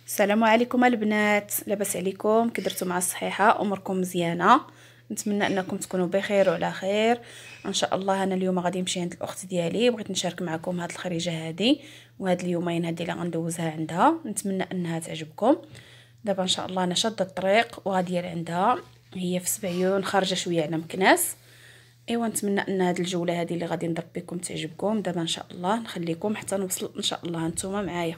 السلام عليكم البنات، لاباس عليكم؟ كي درتو مع الصحيحه؟ اموركم مزيانه؟ نتمنى انكم تكونوا بخير وعلى خير ان شاء الله. انا اليوم غادي نمشي عند الاخت ديالي، بغيت نشارك معكم هاد الخريجه هادي وهاد اليومين هادي اللي غندوزها عندها. نتمنى انها تعجبكم. دابا ان شاء الله انا شاده الطريق وغاديه لعندها، هي في سبعيون خارجه شويه على مكناس. ايوا نتمنى ان هاد الجوله هادي اللي غادي نضرب بكم تعجبكم. دابا ان شاء الله نخليكم حتى نوصل ان شاء الله نتوما معايا.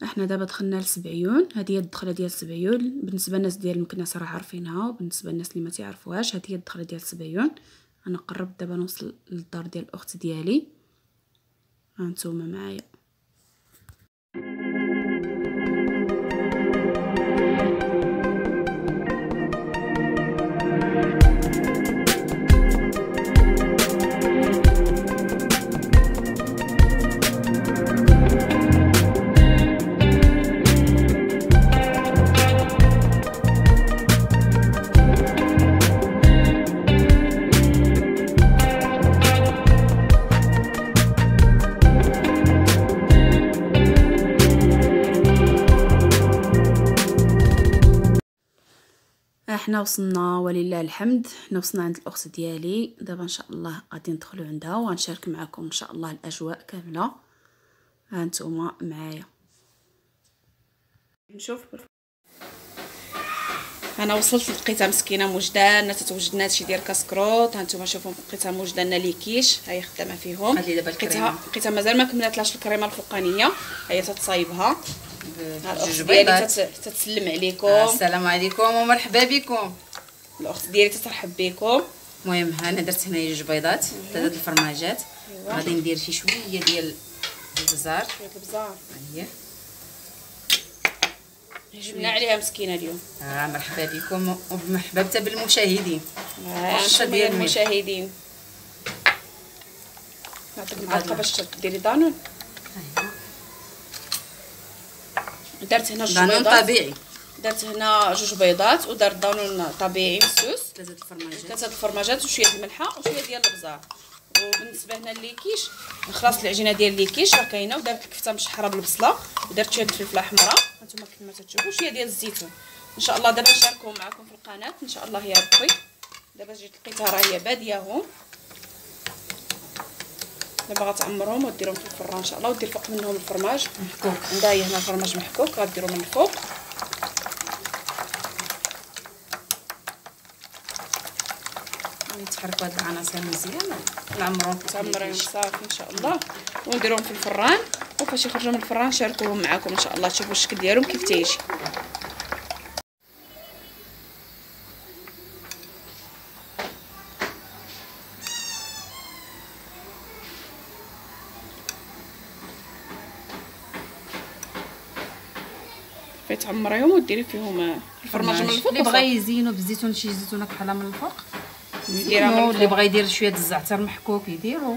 احنا دابا دخلنا لسبعيون. هذه هي الدخله ديال سبعيون بالنسبه للناس ديال مكناس راه عارفينها، وبالنسبه للناس اللي ما تعرفوهاش هذه هي الدخله ديال سبعيون. انا قربت دابا نوصل للدار ديال الاخت ديالي، ها نتوما معايا. احنا وصلنا ولله الحمد، حنا وصلنا عند الاخت ديالي. دابا ان شاء الله غادي ندخلوا عندها وغنشارك معكم ان شاء الله الاجواء كامله. ها نتوما معايا نشوف. انا وصلت لقيتها مسكينه موجده لنا تتوجدنا شي ديال كاسكروط. ها نتوما شوفوا لقيتها موجده لنا لي كيش، هي خدامه فيهم. لقيتها مازال ما كملاتلاش الكريمه الفوقانيه، هي تتصايبها. الاخت ديالي تتسلم عليكم. السلام عليكم ومرحبا بكم. الاخت ديالي تترحب بكم. المهم انا درت هنايا 2 بيضات، 3 الفرماجات. غادي ندير شي شويه ديال البزار. شويه البزار هي جبنا عليها مسكينه اليوم. مرحبا بكم ومرحبا حتى بالمشاهدين. ديال المشاهدين. نعطيك معلقه باش ديري دانون. درت هنا 2 بيضات طبيعي، درت هنا 2 بيضات ودرت دانون طبيعي مسوس، 3 الفرماجات وشويه الملحه وشويه ديال البزار. وبالنسبه هنا للكيش خلاص العجينه ديال الكيش راه كاينه، ودرت الكفته مشحره بالبصله ودرت شويه الفلفله حمراء هانتوما كما تشوفوا، شويه ديال الزيتون. ان شاء الله دابا نشاركهم معكم في القناه ان شاء الله يا ربي. دابا جيت لقيتها راه هي بادياهم. دابا غتعمرهم وديرهم في الفران ان شاء الله، ودير فوق منهم الفرماج محكوك. عندها هنا الفرماج محكوك غديرو من الفوق. نتحركوا هاد العناصر مزيان ونعمروهم تعمرين صافي ان شاء الله، ونديروهم في الفران. وفاش يخرجوا من الفران نشاركوهم معكم ان شاء الله، تشوفوا الشكل ديالهم كيف تيجي. تعمريهم وديري فيهم الفرماج من الفوق. اللي بغى يزينو بالزيتون شي زيتونه كحله من الفوق يديرها من الفوق، اللي بغى يدير شويه الزعتر محكوك يديرو،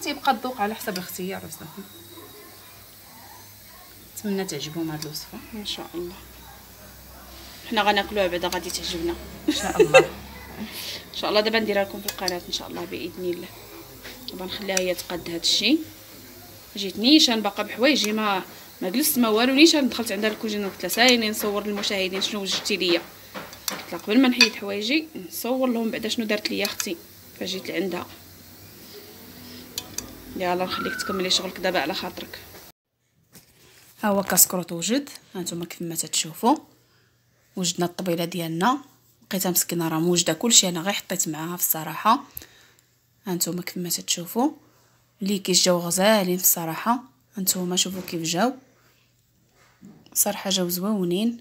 تيبقى الذوق على حسب الاختيار صافي. نتمنى تعجبهم هاد الوصفه ان شاء الله. حنا غناكلوها بعدا غادي تعجبنا ان شاء الله. ان شاء الله دابا نديرها لكم في القناه ان شاء الله باذن الله. دابا نخليها هي تقاد هذا الشيء. جيت نيشان باقا بحوايجي ما جلست ما والو. نيشان دخلت عندها الكوجينه وقلت لها سايني نصور للمشاهدين شنو وجدتي ليا. قلت لها قبل ما نحيد حوايجي نصور لهم بعدا شنو دارت ليا اختي فجيت لعندها. يلا نخليك تكملي شغلك دابا على خاطرك. ها هو كاسكروط وجد، هانتوما كيف ما تتشوفوا وجدنا الطبيله ديالنا. لقيتها مسكينه راه موجده كلشي، انا غير حطيت معاها في الصراحه. هانتوما كيف ما تتشوفوا لي كيجاو غزالين في الصراحه. هانتوما شوفوا كيف جاو صراحه، جاو زويونين.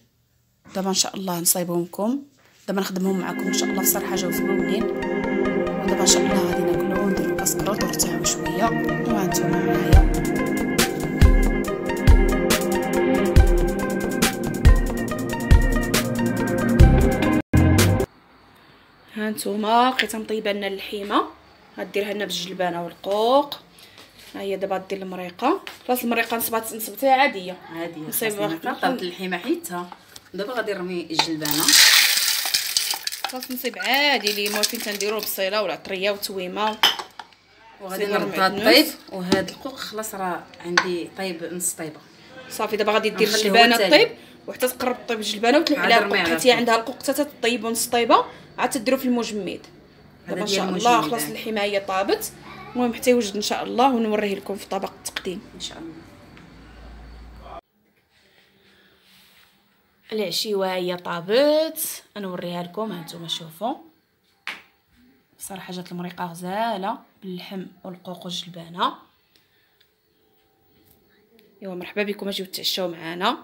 دابا ان شاء الله نصايبهم لكم، دابا نخدمهم معكم ان شاء الله في صراحه جاو زويونين. ودابا ان شاء الله غادي ناكلو ونديرو كاسكروط ونرتاحو شويه. وهانتوما معايا هانتوما لقيتها مطيبه لنا اللحيمه. غديرها لنا بالجلبانه والقوق. ها هي دابا دير المريقه. خلاص المريقه نصبتيها عاديه نصيبها طابت اللحيمه حيدتها. دابا غادي نرمي الجلبانه. خلاص نصيب عادي اللي موالفين تنديروا بصيله والعطريه والتويمه وغادي نردها طيب. وهاد القوق خلاص راه عندي طيب نص طيبه صافي. دابا غادي دير الجلبانه طيب وحتى تقرب طيب الجلبانه وتلوح عليها القوق حيت هي عندها القوق حتى تطيب نص طيبه عاد تديروا في المجمد. دابا ان شاء الله خلاص اللحيمه هي طابت. المهم حتى يوجد ان شاء الله ونوريه لكم في طبق التقديم ان شاء الله. العشيوه هي طابت نوريها لكم. هانتوما شوفوا صراحه جات المريقه غزاله باللحم والقوق والجلبانه. ايوا مرحبا بكم، اجيو تعشاو معنا.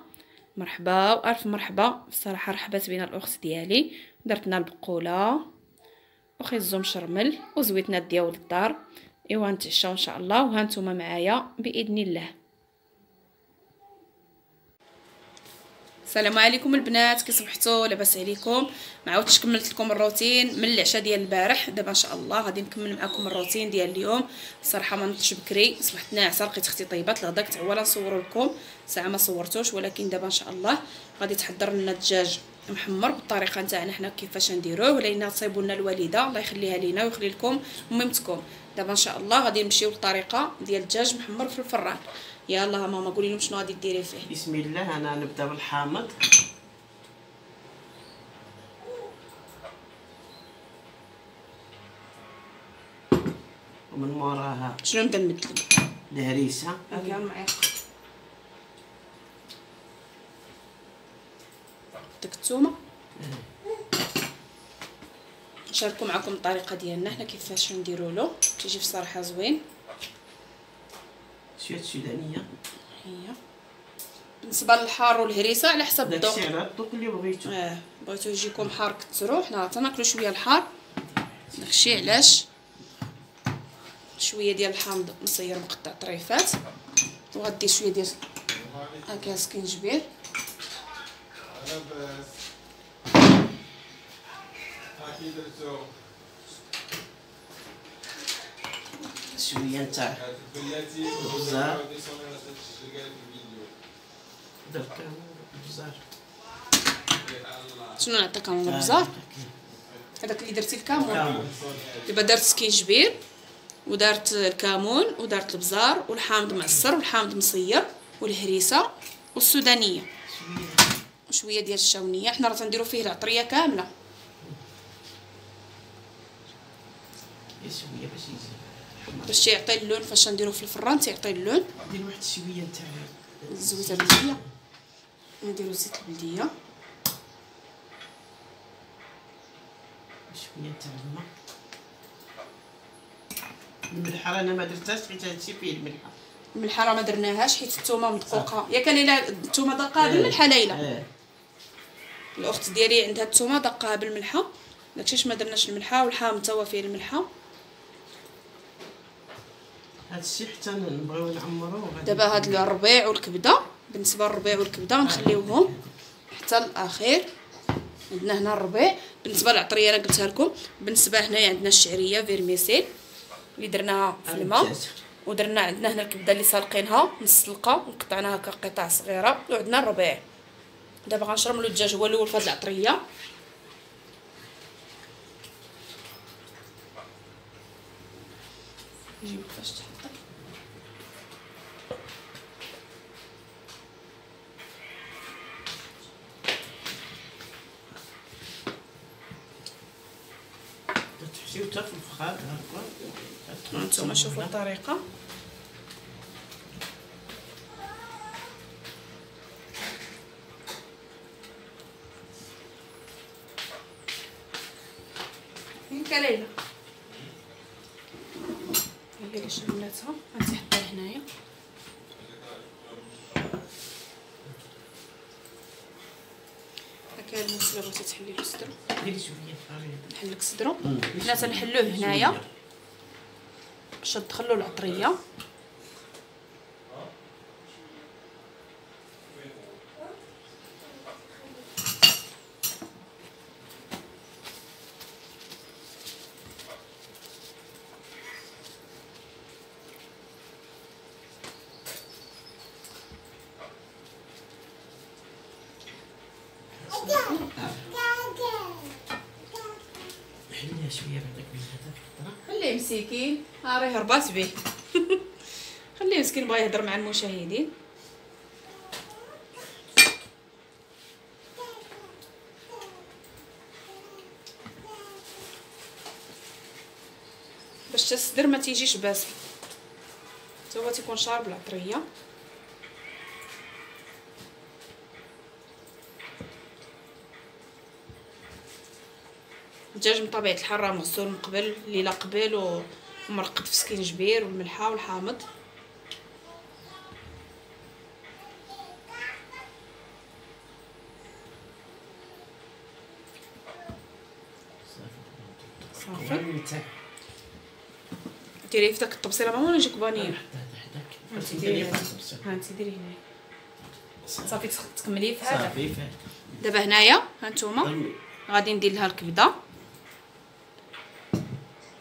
مرحبا والف مرحبا. الصراحه رحبات بينا الاخت ديالي، درتنا البقوله وخيزو مشرمل وزويتنا ديال الدار. ايوا نتعشاو ان شاء الله، وها نتوما معايا باذن الله. السلام عليكم البنات، كي صبحتوا؟ لاباس عليكم؟ ما عاودتش كملت لكم الروتين من العشاء ديال البارح. دابا ان شاء الله غادي نكمل معكم الروتين ديال اليوم. الصراحه ما نضتش بكري، صبحت ناعسه، لقيت اختي طيبات الغدا، كنت عواله نصور لكم ساعه ما صورتوش، ولكن دابا ان شاء الله غادي تحضر لنا الدجاج محمر بالطريقه نتاعنا حنا كيفاش نديروه، ولينا تصايبوا لنا الوالده الله يخليها لينا ويخلي لكم ميمتكم. دابا ان شاء الله غادي نمشيو للطريقه ديال الدجاج محمر في الفران. يلا ماما قولي لهم شنو غادي ديري فيه. بسم الله. انا نبدا بالحامض. ومن موراها شنو نبدا نبدل؟ الهريسه. هاكا معايا ديك الثومه. نشاركوا معكم الطريقه ديالنا حنا كيفاش نديروا له، تيجي في صراحه زوين. شويه سودانيه هي بالنسبه للحار والهريسه على حسب الذوق. داكشي على الذوق اللي بغيتو. بغيتو يجيكم حار كثروا، حنا تناكلوا شويه الحار، داكشي علاش شويه ديال الحامض مصير مقطع طريفات، وغدير شويه ديال هكا سكينجبير. شويه نتاع البزار. درت البزار. شنو نعطيك انا البزار؟ هذاك اللي درتي الكمون. دابا درت سكينجبير ودارت الكمون ودارت البزار والحامض معصر والحامض مصير والهريسه والسودانيه وشويه ديال الشاونيه. حنا راه تنديرو فيه العطريه كامله. شويه باش يعطي اللون، فاش نديرو في الفران تيعطي اللون. ندير واحد شويه نتاع الزويته البلديه، نديرو زيت البلديه، شويه نتاع الماء. الملحه انا ما درتهاش حيت هادشي فيه الملحه. الملحه راه ما درناهاش حيت الثومه مدقوقه. ياك ليلى الثومه دقها بالملحه ليلى؟ الاخت ديالي عندها الثومه دقها بالملحه، داكشي ما درناش الملحه. والحامض تا هو فيه الملحه. هادشي حتى نبغيو نعمروه. دابا هاد الربيع والكبده، بالنسبه للربيع والكبده نخليوهم حتى الاخير. عندنا هنا الربيع. بالنسبه للعطريه انا قلتها لكم. بالنسبه هنايا عندنا الشعريه فيرميسيل اللي درناها في الماء، ودرنا عندنا هنا الكبده اللي سالقينها مسلقه وقطعناها كقطع صغيره، وعندنا الربيع. دابا غنشرملو الدجاج هو الاول في هاد العطريه. نجيب كيفاش تحط تحشيو حتى في الفخار هكا. هانتوما شوفوا الطريقه. فين كليلة؟ هي اللي شملتها. غادي نحطها هنايا. هكا المسله بغيتي تحلي له الصدر، ديري شويه فارغ. نحلك صدرو. حنا تنحلوه هنايا باش تدخلوا العطريه. حليها شويه بعداك من هذاك الخضره. خليه مسكين، راه هربات به. خليه مسكين بغا يهضر مع المشاهدين. باش الصدر ما تيجيش باسل، حتى هو تيكون شارب العطريه. الدجاج من طبيعه الحال راه مغسول من قبل، ليله قبل، ومرقد في سكينجبير والملحه والحامض. صافي ديري في داك الطبسيله ماما ولا نجيك بانيه. حداك ديري ها انت ديري هنا صافي تكملي في هذا. صافي فات. دابا هنايا ها نتوما غادي ندير لها الكبده،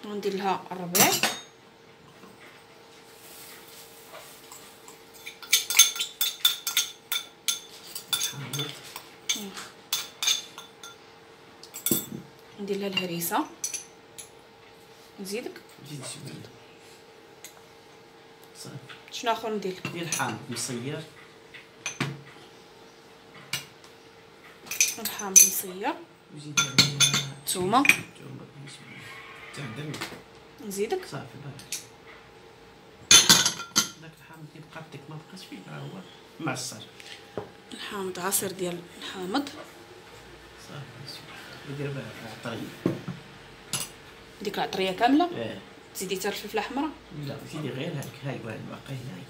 وندير لها الربيع، ندير لها الهريسه، نزيدك زيد شويه صافي. شنو اخر ندير؟ ديال الحامض مصير، الحامض مصير، وزيد عليها الثومه تومه تعدل نزيدك صافي بارك. داك الحامض يبقى بديك ما بقاش فيه راه هو معصر. الحامض عصير ديال الحامض صافي ندير بها عطريه. ديك العطريه كامله. اه تزيدي حتى الفلفله حمراء. لا زيدي غير هاك، هاي واحد باقي هاي.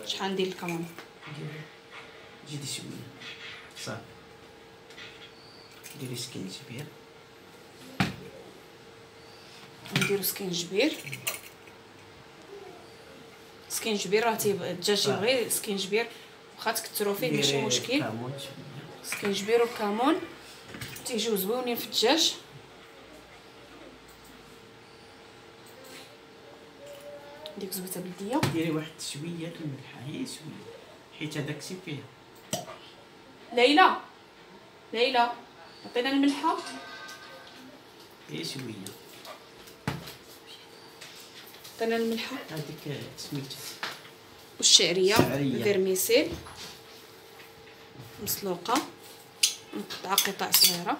شحال ندير كمان؟ زيدي شويه صافي. ديري سكينجبير، نديرو سكينجبير. سكينجبير راه الدجاج يبغي سكينجبير، واخا تكثروا فيه ماشي ديري مشكل. كمون شويه. سكينجبير والكمون تيجيو زويونين في الدجاج. ديك زويته بلديه. ديري واحد شويه الملح، هي شويه حيت هذاك الشيء فيه. ليلى عطينا الملحه. هي شويه عطينا الملحه هذيك سميتها والشعريه الشعرية. فيرميسيل مسلوقه مقطعه قطع صغيره.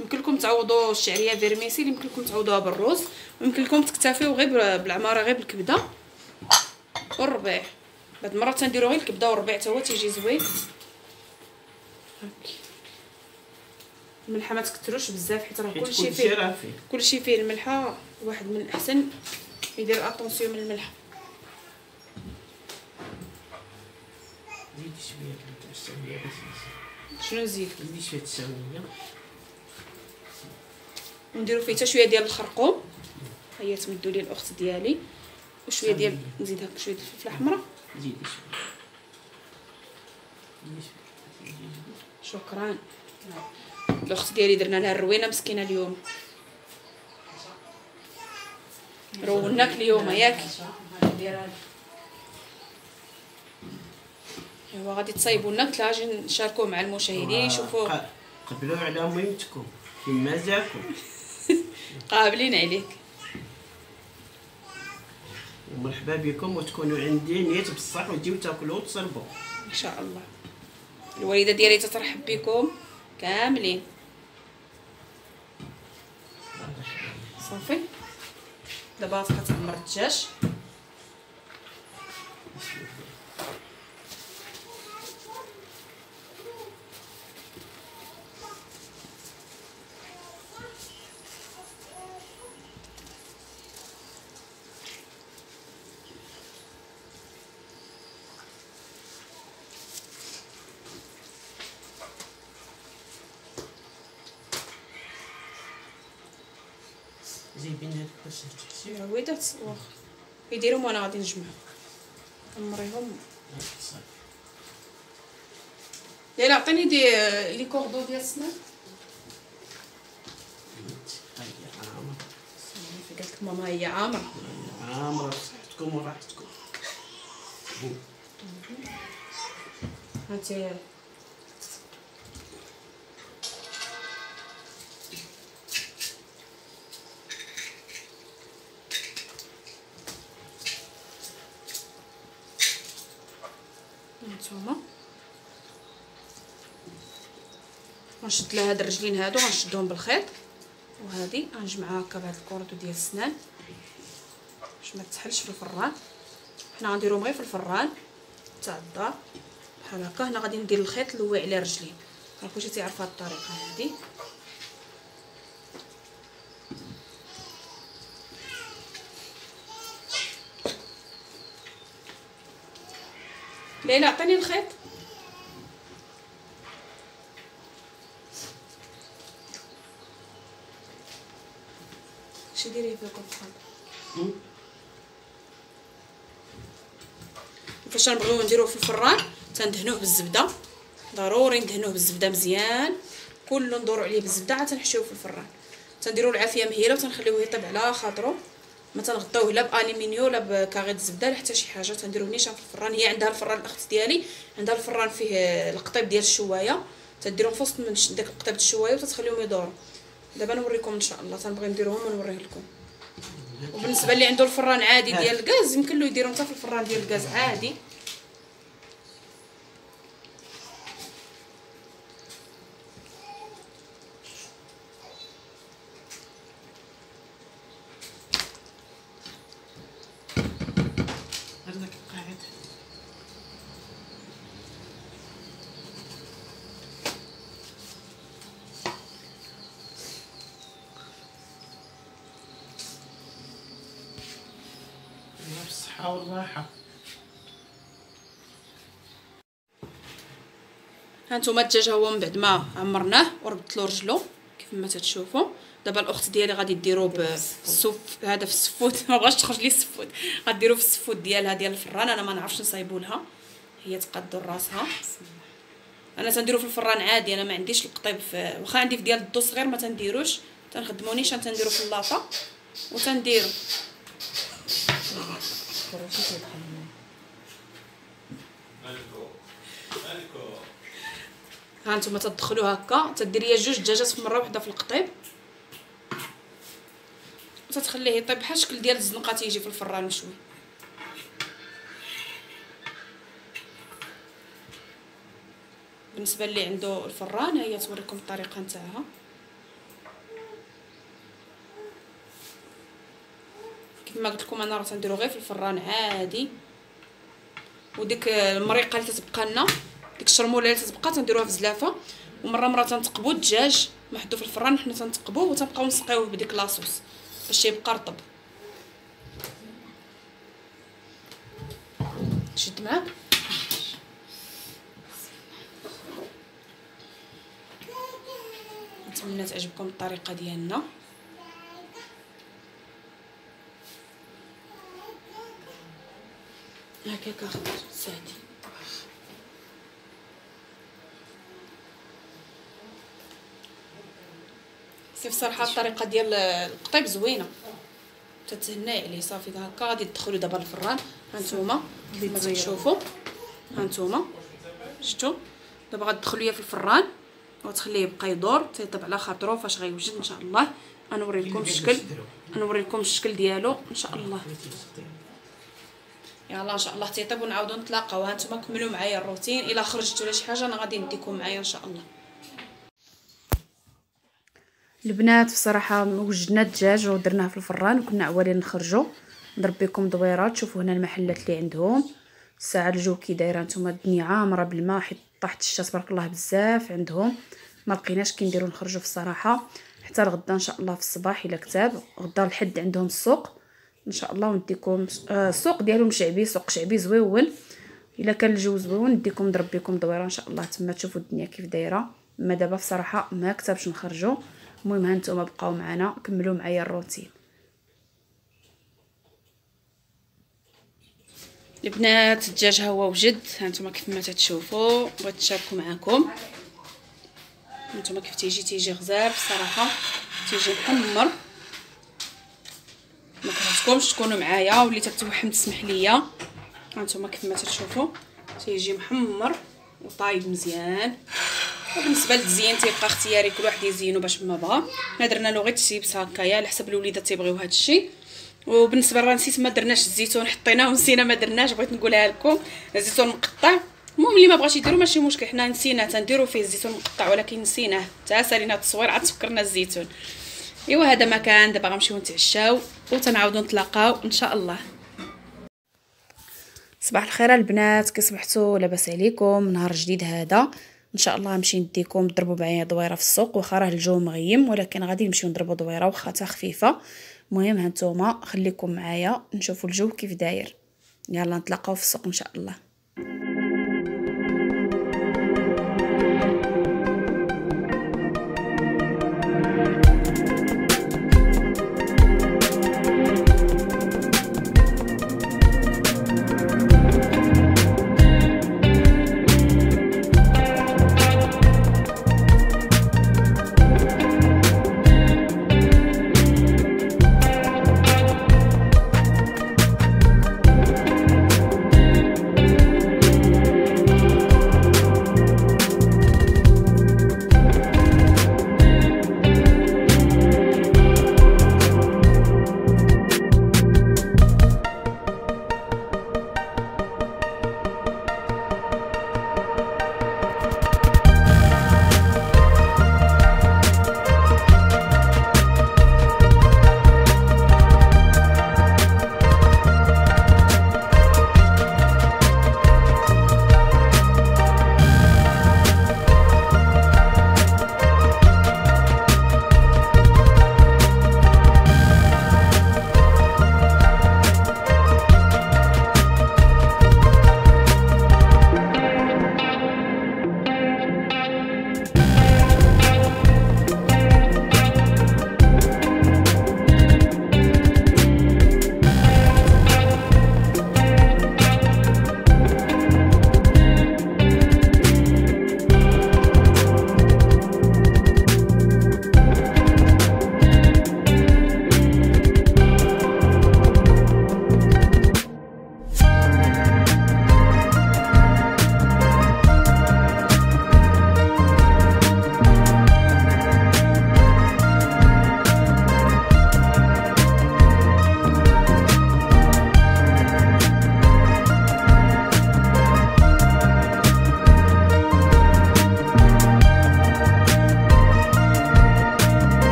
يمكن لكم تعوضوا الشعريه فيرميسيل، يمكن لكم تعوضوها بالروز، ويمكن لكم تكتفيو غير بالعماره غير بالكبده والربيع. بعد المره تنديروا غير الكبده والربيع حتى هو تيجي زوين. هاكي الملحه ما تكثروش بزاف حيت راه كلشي فيه الملحه. واحد من الاحسن يدير اتونسيون من الملحه. زيدي شويه تاع السميه بس. شنو نزيد؟ زيدي شويه السميه ونديرو فيه حتى شويه ديال الخرقوم. هيا تمدوا لي الاخت ديالي. وشويه ديال نزيد هكا شويه ديال الفلفله حمراء. زيدي شويه. شكرا. الاخت ديالي درنا لها الروينه مسكينه اليوم. روناك اليوم ياك. ايوا غادي تصايبوا لنا، قلت لها اجي نشاركوه مع المشاهدين يشوفوا. قبلوا على ميمتكم كما جاكم. قابلين عليك. ومرحبا بكم، وتكونوا عندي نيت بصح وتجيو تاكلوا وتصربوا ان شاء الله. الوالده ديالي تترحب بكم كاملين. صافي دابا تبقى تعمر الدجاج. زيبين هاد الكاسه تحسي عويدات واخا يديرهم وانا غادي نجمع نمريهم. صافي. يلا عطيني لي كوردو ديال السنان. هاي عامر صافي قالت لك ماما هي عامره. عامر صحتكم وراحتكم. هانتي هانتوما غنشد لها هاد الرجلين هادو غنشدهم بالخيط، وهادي غنجمعها هكا بهاد الكوردو ديال السنان باش ما تسحلش في الفران. حنا غنديروهم غير في الفران تاع الدار بحال هكا. هنا غادي ندير الخيط نلوي عليه الرجلين، راه كلشي تيعرف هاد الطريقه هادي. ليلى عطيني الخيط. داكشي ديريه في الخلط. فاش نبغيو نديروه في الفران تندهنوه بالزبده، ضروري ندهنوه بالزبده مزيان، كله ندورو عليه بالزبده عاد تنحشيوه في الفران. تنديروا العافيه مهيله وتنخليوه يطيب على خاطرو، ما تنغطيوه لا بالومنيو لا بكاغيط الزبده لا حتى شي حاجه. تنديروه نيشان في الفران. هي عندها الفران الاخت ديالي عندها الفران فيه القطيب ديال الشوايه، تديروهم في وسط من داك القطيب الشوايه وتتخليهم يدوروا. دابا نوريكم ان شاء الله، تنبغي نديروهم ونوريه لكم. وبالنسبه اللي عنده الفران عادي ديال الغاز يمكن له يديرهم حتى في الفران ديال الغاز عادي. هذاك القاعد بالصحة والراحة. هانتوما الدجاج هو من بعد ما عمرناه وربطلو رجلو كيف ما تتشوفوا. دابا الاخت ديالي غادي ديرو بالسوف هذا في السفود ما بغاش تخرج لي السفود، غديرو في السفود ديالها ديال الفران. انا ما نعرفش نصايبو لها، هي تقادو راسها. انا تنديرو في الفران عادي، انا ما عنديش القطيب واخا عندي في ديال الضو صغير ما تنديروش، تنخدمو نيشان تنديرو في اللاطه وتنديرو. ها نتوما تدخلوا هكا، تدير هي جوج دجاجات في مره واحده في القطيب وتتخليه يطيب بحال الشكل ديال الزنقه تيجي في الفران مشوي. بالنسبه اللي عنده الفران هي توريكم الطريقه نتاعها. كيف ما قلت لكم انا راه تنديرو غير في الفران عادي. وديك المريقه اللي تتبقى لنا، ديك الشرموله اللي تتبقى تنديروها في زلافه، ومره تنتقبوا الدجاج محطو في الفران حنا تنتقبوه وتنبقاو نسقيوه بديك لاصوص باش يبقى رطب. شد معاك نتمنى تعجبكم الطريقه ديالنا. هكاك اخضر ساهل. كيف صراحه الطريقه ديال القطيب زوينه، تتهناي عليه. صافي هكا غادي تدخلوا دابا الفران. هانتوما كيف ما تشوفوا، هانتوما شفتوا دابا غتدخلوا في الفران وتخليه يبقى يدور تيطيب على خاطرو. فاش غيوجد ان شاء الله غنوري لكم الشكل، غنوري لكم الشكل ديالو ان شاء الله. يلا ان شاء الله تيطيب ونعاودو نتلاقاو. هانتوما كملوا معايا الروتين، الا خرجت ولا شي حاجه انا غادي نديكم معايا ان شاء الله. البنات بصراحه وجدنا الدجاج ودرناه في الفران وكنا عوالين نخرجوا. نضرب بكم دويرات. شوفوا هنا المحلات اللي عندهم الساعه الجو كي دايره. نتوما الدنيا عامره بالماء حيت طاحت الشتا تبارك الله بزاف عندهم. ما لقيناش كي نديروا نخرجوا في الصراحه حتى الغدا ان شاء الله في الصباح الا كتاب. غدا الحد عندهم السوق ان شاء الله ونديكم السوق ديالهم شعبي، سوق شعبي زويون. الا كان الجو زويون نديكم نضرب بكم دويره ان شاء الله تما تشوفوا الدنيا كيف دايره. اما دابا بصراحه ما كتبش نخرجوا. المهم هانتوما بقاو معنا كملوا معايا الروتين. البنات الدجاج ها هو وجد. هانتوما كيف ما تتشوفوا بغيت نشاركو معكم. هانتوما كيف تيجي غزال بصراحه، تيجي محمر. ما كرهتكمش تكونوا معايا واللي تتوحم تسمح ليا. هانتوما كيف ما تشوفوا تيجي محمر وطايب مزيان. وبالنسبه للتزيين تيبقى اختياري، كل واحد يزينو باش ما بغا. حنا درنا له غير الشيبس هكايا على حسب الوليدات تيبغيو هذا الشيء. وبالنسبه راه نسيت ما درناش الزيتون، حطيناه ونسينا ما درناش، بغيت نقولها لكم. الزيتون مقطع، المهم اللي ما بغاش يديرو ماشي مشكل، حنا نسينا تنديرو فيه الزيتون مقطع ولكن نسيناه حتى سالينا التصوير عاد تفكرنا الزيتون. ايوا هذا ما كان. دابا غنمشيو نتعشاو وتنعاودوا نتلاقاو ان شاء الله. صباح الخير البنات، كي صبحتوا لاباس عليكم؟ نهار جديد هذا ان شاء الله. نمشي نديكم تضربوا معايا دويره في السوق، واخا راه الجو مغيم ولكن غادي نمشيو نضربوا دويره واخا تا خفيفه. المهم هانتوما خليكم معايا نشوفوا الجو كيف داير. يلا نتلاقاو في السوق ان شاء الله.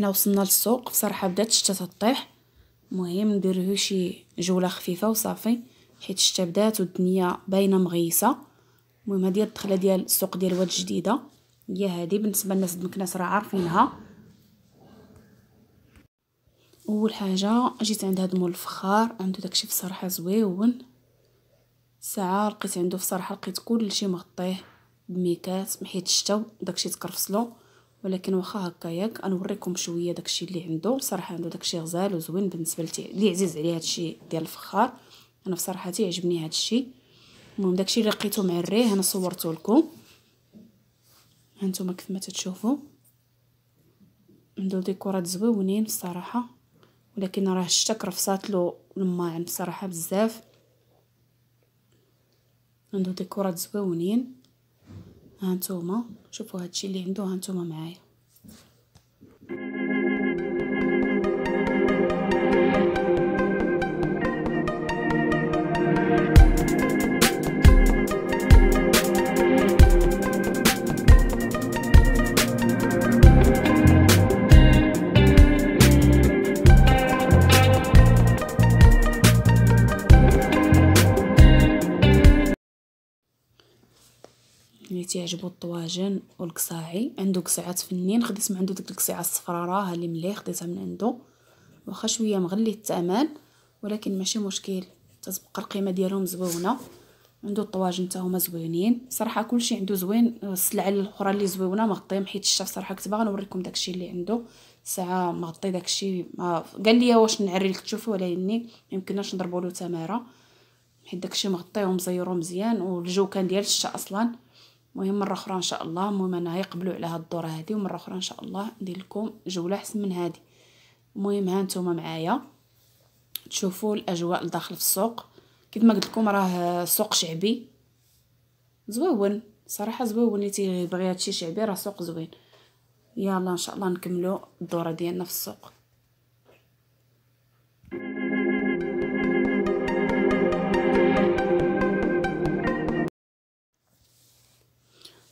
حنا وصلنا للسوق. بصراحه بدات الشتا تطيح، المهم نديروه شي جوله خفيفه وصافي، حيت الشتا بدات والدنيا باينه مغيسه. المهم هذه الدخله ديال السوق ديال واد جديده هي هذه. بالنسبه للناس د مكناس راه عارفينها. اول حاجه جيت عند هذا مول الفخار، عنده داكشي بصراحه زويون. ساعه لقيت عنده بصراحه لقيت كلشي مغطيه بميكات حيت الشتا داكشي تكرفصلو، ولكن واخا هكاياك غنوريكم شويه داكشي اللي عنده. بصراحه عنده داكشي غزال وزوين بالنسبه لي عزيز عليه هادشي ديال الفخار. انا بصراحه تيعجبني هادشي. المهم داكشي اللي لقيته معريه انا صورته لكم، هانتوما كيف ما تشوفوا. عنده ديكورات زويونين بصراحه، ولكن راه الشتا كرفصات له الماعن بصراحه بزاف. عنده ديكورات زويونين. هانتوما شوفوا هادشي اللي عنده، هانتوما معايا. اللي تيعجبو الطواجن والقصاعي، عنده قصيعات فنين. خديت من عنده ديك القصيعه الصفراء اللي مليح، خديتها من عنده. واخا شويه مغلي الثمن ولكن ماشي مشكل، تتبقى القيمه ديالهم زويونه. عنده الطواجن حتى هما زوينين صراحه، كلشي عنده زوين. السلعه الاخرى اللي زويونه مغطيه حيت الشتا صراحه كنت باغا نوريكم داكشي اللي عنده. ساعه مغطي داكشي، قال لي واش نعري لك تشوفوا، ولكن يمكنناش نضربوا له تماره حيت داكشي مغطيه ومزيرو مزيان، والجو كان ديال الشتا اصلا. المهم مره اخرى ان شاء الله. المهم انا غيقبلوا على هاد الدوره هذه، ومره اخرى ان شاء الله ندير لكم جوله احسن من هذه. المهم ها نتوما معايا تشوفوا الاجواء لداخل في السوق. كيف ما قلت لكم راه سوق شعبي زويون صراحه، زويون. اللي تيبغي هادشي شعبي راه سوق زوين. يلا ان شاء الله نكملوا الدوره ديالنا في السوق.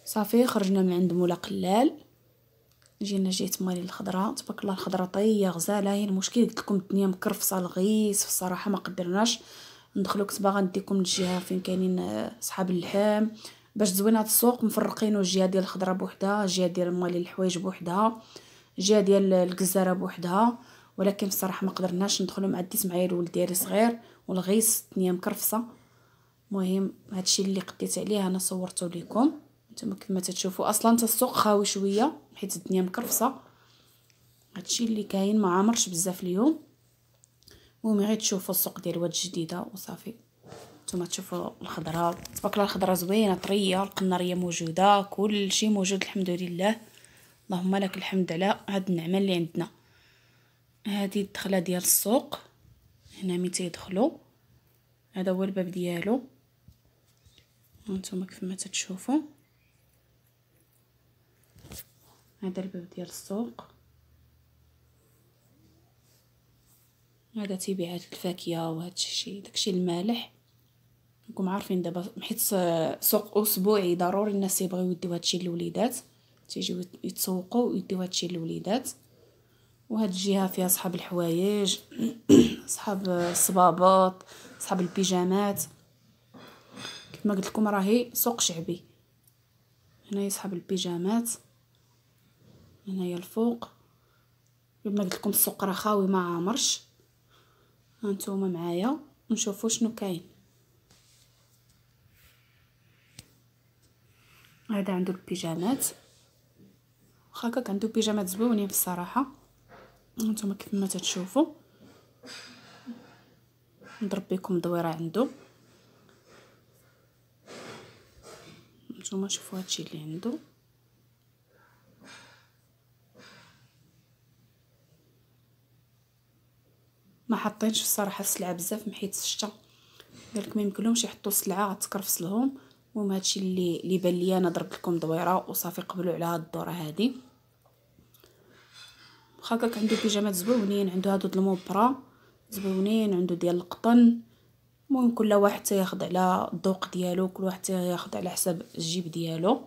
صافي خرجنا من عند مولا قلال، جينا جهه مالي الخضره. تبارك الله الخضره طيه غزاله. هي المشكل قلت لكم الدنيا مكرفصه الغيس الصراحه، ما قدرناش ندخلوا. كنت باغا نديكم للجهه فين كاينين صحاب اللحم باش تزوين هذا السوق. مفرقين الجهه ديال الخضره بوحدها، الجهه ديال مالي الحوايج بوحدها، الجهه ديال الجزاره بوحدها. ولكن بصراحه ما قدرناش ندخلوا. عديت معايا الولد ديالي صغير والغيس الدنيا مكرفصه. المهم هادشي اللي قديت عليه انا صورته لكم. نتوما كما تشوفوا اصلا حتى السوق خاوي شويه حيت الدنيا مكرفصه. هادشي اللي كاين ما عامرش بزاف اليوم. المهم غير تشوفوا السوق ديال واد جديده وصافي. نتوما تشوفوا الخضره، تبارك الله الخضره زوينه طريه، القناريه موجوده، كل شيء موجود الحمد لله. اللهم لك الحمد على هاد النعمه اللي عندنا. هذه الدخله ديال السوق، هنا ملي تيدخلوا هذا هو الباب ديالو. هانتوما كيف ما تشوفوا هذا الباب ديال السوق. هذا تيبيع هاد الفاكهه وهاد الشيء داكشي المالح. راكم عارفين دابا حيت سوق اسبوعي ضروري الناس يبغيو يديو هادشي للوليدات، تيجيو يتسوقوا ويديو هادشي للوليدات. وهاد الجهه فيها صحاب الحوايج صحاب الصبابط، صحاب البيجامات. كيف ما قلت لكم راهي سوق شعبي. هنايا صحاب البيجامات، هنايا الفوق. كيف ما قلت لكم السوق راه خاوي ما عامرش. هانتوما معايا نشوفوا شنو كاين. هذا عنده البيجامات، هكاك عنده بيجامات زوينين بصراحه. هانتوما كيف ما تشوفوا نضرب بكم دويره عنده. هانتوما شوفوا هادشي اللي عنده. ما حاطينش الصراحه السلعه بزاف من حيت الشتا، قالك ما يمكنلهمش يحطوا السلعه غتكرفص لهم. المهم هادشي اللي بان ليا انا ضربت لكم دويره وصافي. قبلوا على هاد الدوره هذه. هكاك عنده بيجامات زوينين، عنده هادو الموبرا زوينين، عنده ديال القطن. المهم كل واحد تياخذ على الذوق ديالو، كل واحد تياخذ على حساب الجيب ديالو.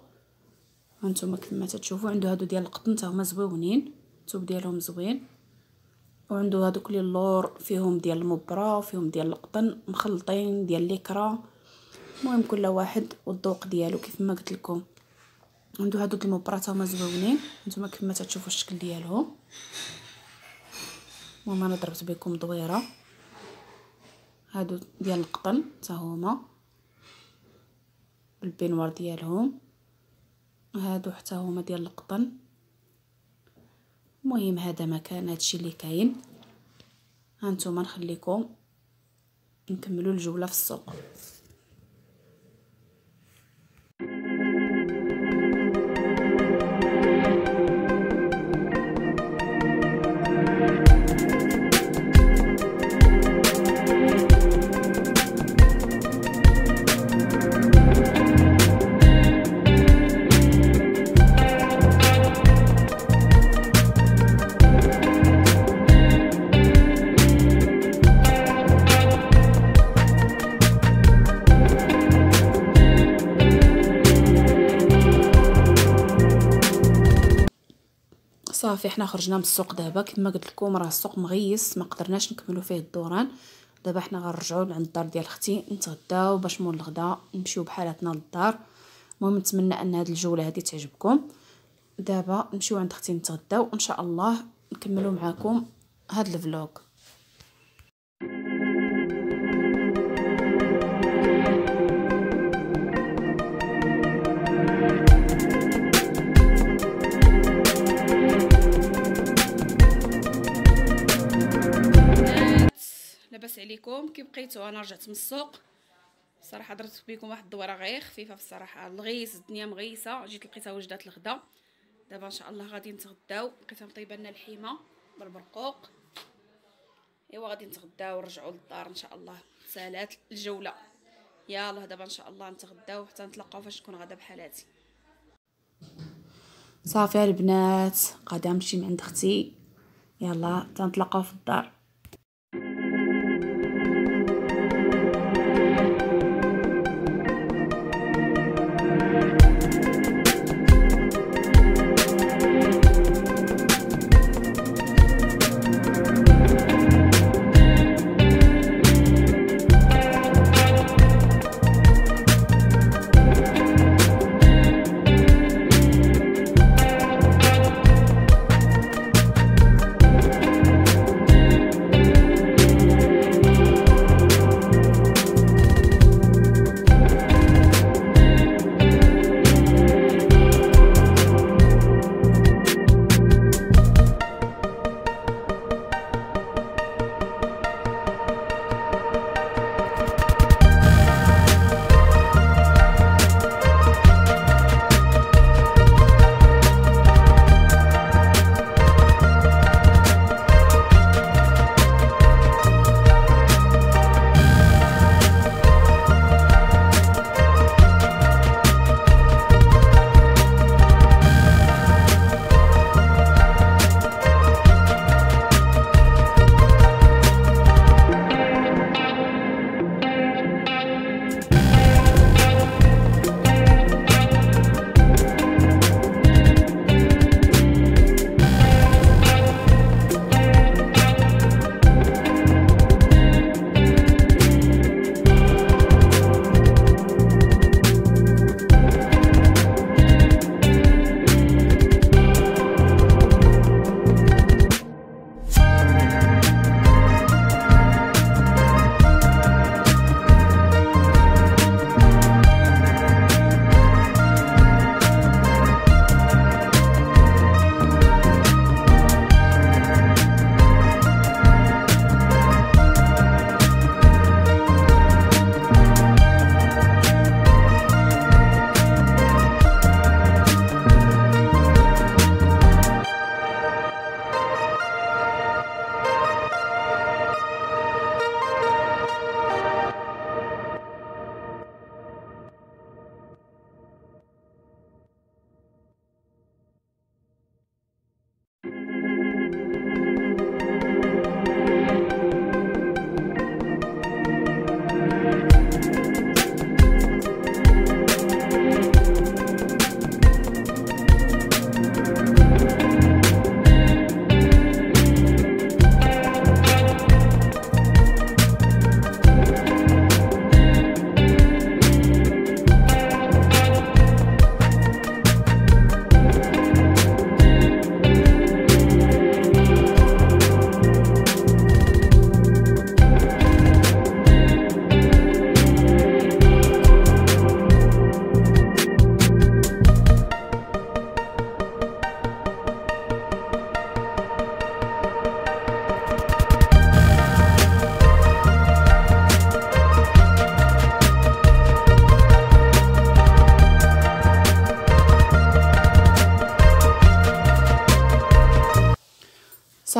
هانتوما كما تشوفوا عنده هادو ديال القطن حتى هما زوينين. الثوب ديالهم زوين، وعنده هذوك اللي اللور فيهم ديال المبرة وفيهم ديال القطن مخلطين ديال ليكرا. المهم كل واحد والذوق ديالو كيف ما قلت لكم. عنده هذوك المبرات هما زوينين، نتوما كيف ما تشوفوا الشكل ديالهم. المهم انا ضربت بكم دويره. هادو ديال القطن حتى هما البينوار ديالهم، هادو حتى هما ديال القطن. المهم هذا مكان هادشي اللي كاين. هانتوما نخليكم نكملوا الجوله في السوق. صافي حنا خرجنا من السوق دابا. كما قلت لكم راه السوق مغيس ما قدرناش نكملوا فيه الدوران. دابا حنا غنرجعوا لعند الدار ديال اختي نتغداو باش مول الغدا نمشيو بحالاتنا للدار. المهم نتمنى ان هذه الجوله هذه تعجبكم. دابا نمشيو عند اختي نتغداو وان شاء الله نكملوا معكم هذا الفلوق. لاباس عليكم؟ كي بقيتوا؟ انا رجعت من السوق صراحه، درت بكم واحد الدوره غير خفيفه بصراحه. الغيس الدنيا مغيسه، جيت لقيتها وجدات الغدا. دابا ان شاء الله غادي نتغداو. لقيتها مطيبه لنا الحيمه بالبرقوق. ايوا غادي نتغداو ونرجعوا للدار ان شاء الله. سالات الجوله. يلا دابا ان شاء الله نتغداو حتى نتلاقاو فاش نكون غدا بحالاتي. صافي البنات غادي نمشي من عند اختي. يلا تنتلاقاو في الدار.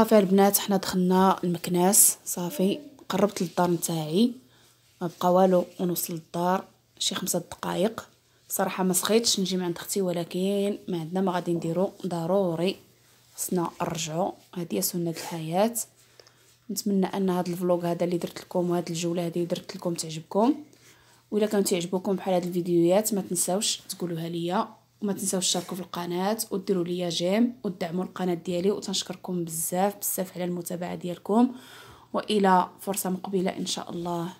صافي البنات حنا دخلنا المكناس، صافي قربت للدار نتاعي، ما بقى والو ونوصل للدار، شي 5 دقائق. صراحه ما سخيتش نجي من عند اختي، ولكن ما عندنا ما غادي نديرو، ضروري خصنا نرجعو، هذه سنه الحياه. نتمنى ان هذا الفلوق هذا اللي درت لكم وهذه الجوله هذه درت لكم تعجبكم، وإلا كانوا تعجبوكم بحال هاد الفيديوهات ما تنساوش تقولوها ليا، وما تنساوش تشاركوا في القناه وديروا ليا جيم ودعموا القناه ديالي، وتنشكركم بزاف بزاف على المتابعه ديالكم، والى فرصه مقبله ان شاء الله.